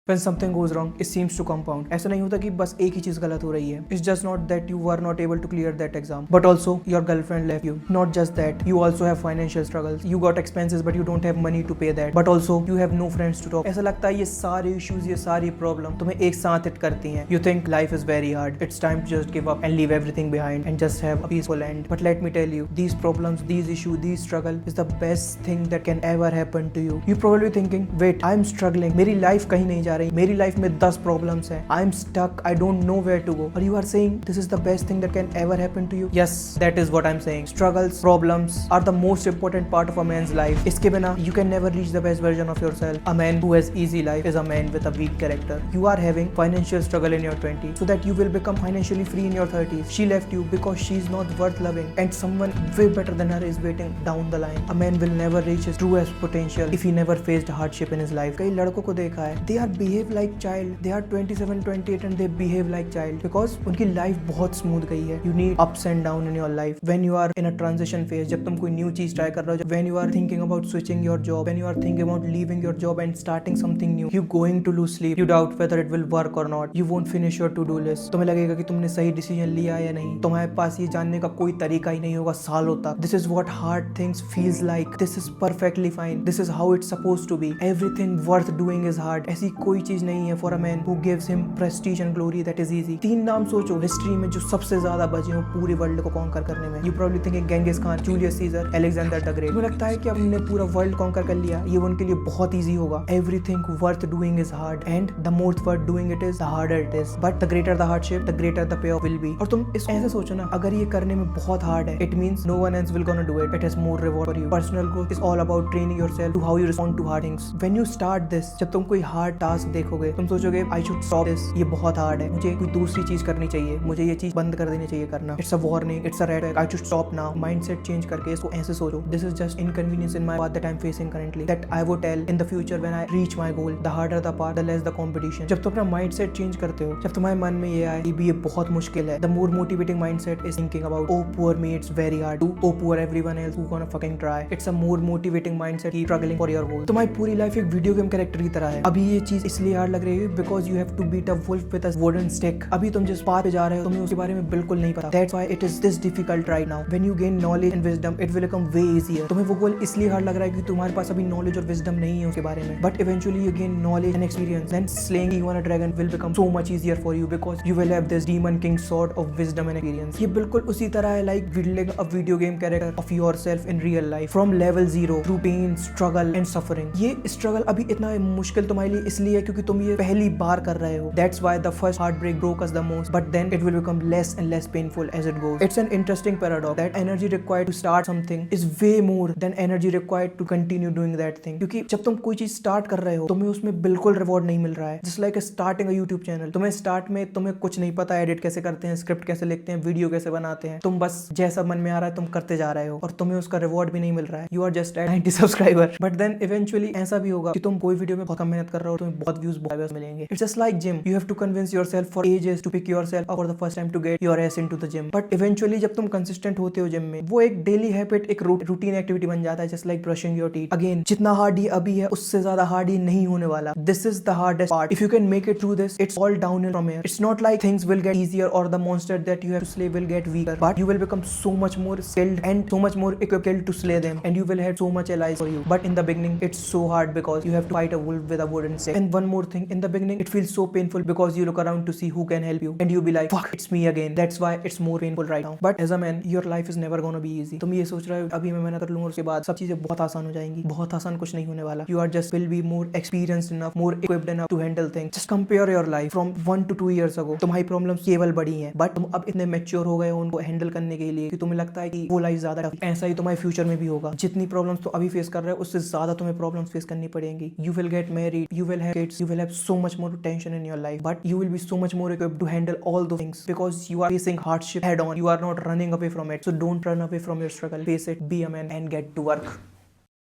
When something goes wrong, it seems to compound. ऐसा नहीं होता कि बस एक ही चीज गलत हो रही है. It's just not that you were not able to clear that exam, but also your girlfriend left you. Not just that, you also have financial struggles. You got expenses, but you don't have money to pay that. But also, you have no friends to talk. ऐसा लगता है ये सारे issues, ये सारी problem तुम्हें एक साथ hit करती हैं. You think life is very hard. It's time to just give up and leave everything behind and just have a peaceful end. But let me tell you, these problems, these issues, these struggle is the best thing that can ever happen to you. You're probably thinking, wait, I'm struggling. मेरी life कहीं नहीं जा रही. मेरी life में 10 problems हैं. I'm stuck. I don't know where to go. Or you are saying this is the best thing that can ever happen to you? Yes, that is what I'm saying. Struggles, problems are the most important part of a man's life. इसके बिना you can never reach the best version of yourself. A man who has easy life is a man with a weak character. You are having financial struggle in your 20s so that you will become financially free in your 30s. She left you because she's not worth loving and someone way better than her is waiting down the line. A man will never reach his truest potential if he never faced hardship in his life. कई लड़कों को देखा है, they are behave like child. They are 27, 28 and they behave like child because उनकी life बहुत smooth गई है. You need ups and down in your life. When you are in a transition phase, जब तुम कोई new चीज try कर रहे हो, when you are thinking about switching your job, when you are thinking about leaving your job and starting something new, you going to lose sleep. You doubt whether it will work or not. You won't finish your to-do list. तुम्हें लगेगा कि तुमने सही decision लिया या नहीं. तुम्हारे पास ये जानने का कोई तरीका ही नहीं होगा सालों तक. This is what hard things feels like. This is perfectly fine. This is how it's supposed to be. Everything worth doing is hard. ऐसी कोई चीज नहीं है for a man who gives him prestige and glory that is easy. 3 नाम सोचो history में जो सबसे ज्यादा बचे हो पूरे वर्ल्ड को कॉन्कर करने में. You probably think Genghis Khan, Julius Caesar, Alexander the great. मुझे लगता है कि अब हमने पूरा वर्ल्ड कॉन्कर कर लिया, ये उनके लिए बहुत इजी होगा. Everything worth doing is hard and the more worth doing it is, the harder it is. But the greater the hardship, the greater the payoff will be. और तुम इस ऐसे सोचो ना, अगर ये करने में बहुत हार्ड है, it means no one else will gonna do it. It has more reward for you. Personal growth is all about training yourself to how you respond to hard things. When you start this, जब तुम कोई hard task देखोगे, तुम सोचोगे I should stop this. ये बहुत hard है, मुझे कोई दूसरी चीज करनी चाहिए, मुझे ये चीज बंद कर देनी चाहिए करना. It's a warning, it's a red flag. I should stop now. Mindset change करके इसको ऐसे सोचो. This is just inconvenience in my path that I'm facing currently. That I would tell in the future when I reach my goal. The harder the path, the less the competition. जब तुम अपना mindset change करते हो, जब तुम्हारे मन में ये आए कि भी ये बहुत मुश्किल है, the more motivating mindset is thinking about oh poor me it's very hard. Oh poor everyone else who gonna fucking try. It's a more motivating mindset keep struggling for your goal. तुम्हारी पूरी life एक video game character की तरह है. अभी ये चीज इसलिए हार्ड लग रही है because you have to beat a wolf with a wooden stick. अभी तुम जिस पाथ पे जा रहे हो तुम्हें उसके बारे में बिल्कुल नहीं पता. That's why it is this difficult right now. When you gain knowledge and wisdom, it will become way easier. तुम्हें वो गोल इसलिए हार्ड लग रहा है क्योंकि तुम्हारे पास अभी नॉलेज और विजडम नहीं है उसके बारे में. But eventually you gain knowledge and experience. Then slaying even a dragon will become so much easier for you because you will have this demon king sword of wisdom and experience. ये बिल्कुल उसी तरह है like building a video game character of yourself in real life from level 0 through pain, struggle and suffering. ये struggle अभी इतना मुश्किल तुम्हारे लिए इसलिए है क्योंकि तुम ये पहली बार कर रहे हो. That's why the first heartbreak broke us the most, but then it will become less and less painful as it goes. It's an interesting paradox that energy required to start something is way more than energy required to continue doing that thing. क्योंकि जब तुम कोई चीज start कर रहे हो तुम्हें उसमें बिल्कुल रिवॉर्ड नहीं मिल रहा है. Just like starting a YouTube channel. तुम्हें स्टार्ट में तुम्हें कुछ नहीं पता एडिट कैसे करते हैं, स्क्रिप्ट कैसे लिखते हैं, वीडियो कैसे बनाते हैं. तुम बस जैसा मन में आ रहा है तुम करते जा रहे हो और तुम्हें उसका रिवॉर्ड भी नहीं मिल रहा है. You are just at 90 subscriber. But then eventually ऐसा भी होगा कि तुम कोई वीडियो में बहुत कम मेहनत कर रहे हो तुम्हें बहुत व्यूज बहुत मिलेंगे. It's just like gym. You have to convince yourself for ages to pick yourself up for the first time to get your ass into the gym. But eventually जब तुम कंसिस्टेंट होते हो जिम में वो एक daily habit, एक routine activity बन जाता है. Just like brushing your teeth. Again जितना हार्ड ये अभी है उससे ज्यादा हार्ड ये नहीं होने वाला. This is the hardest part. If you can make it through this, it's all downhill from here. It's not like things will get easier or the monster that you have to slay will get weaker, but you will become so much more skilled and so much more equipped to slay them, and you will have so much allies for you. But in the beginning, it's so hard because you have to fight a wolf with a wooden stick. And one more thing, in the beginning, it feels so painful because you look around to see who can help you, and you be like, "Fuck, it's me again." That's why it's more painful right now. But as a man, your life is never gonna be easy. तुम ये सोच रहे हो अभी मैं मेहनत कर लूंगा उसके बाद सब चीजें बहुत आसान हो जाएंगी. बहुत आसान कुछ नहीं होने वाला. You are just will be more experienced enough, more equipped enough to handle things. Just compare your life from 1 to 2 years ago. तुम्हारी प्रॉब्लम्स केवल बड़ी हैं, बट तुम अब इतने मैच्योर हो गए हो उनको हैंडल करने के लिए कि तुम्हें लगता है कि वो लाइफ ज्यादा टफ. ऐसा ही तुम्हारे फ्यूचर में भी होगा. जितनी प्रॉब्लम्स तो अभी फेस कर रहे हो उससे ज्यादा तुम्हें प्रॉब्लम्स फेस करनी पड़ेंगी. You will get married, you will have kids, you will have so much more tension in your life, but you will be so much more equipped to handle all those things because you are facing hardship head on. You are not running away from it. So don't run away from your struggle. Face it, be a man and get to work.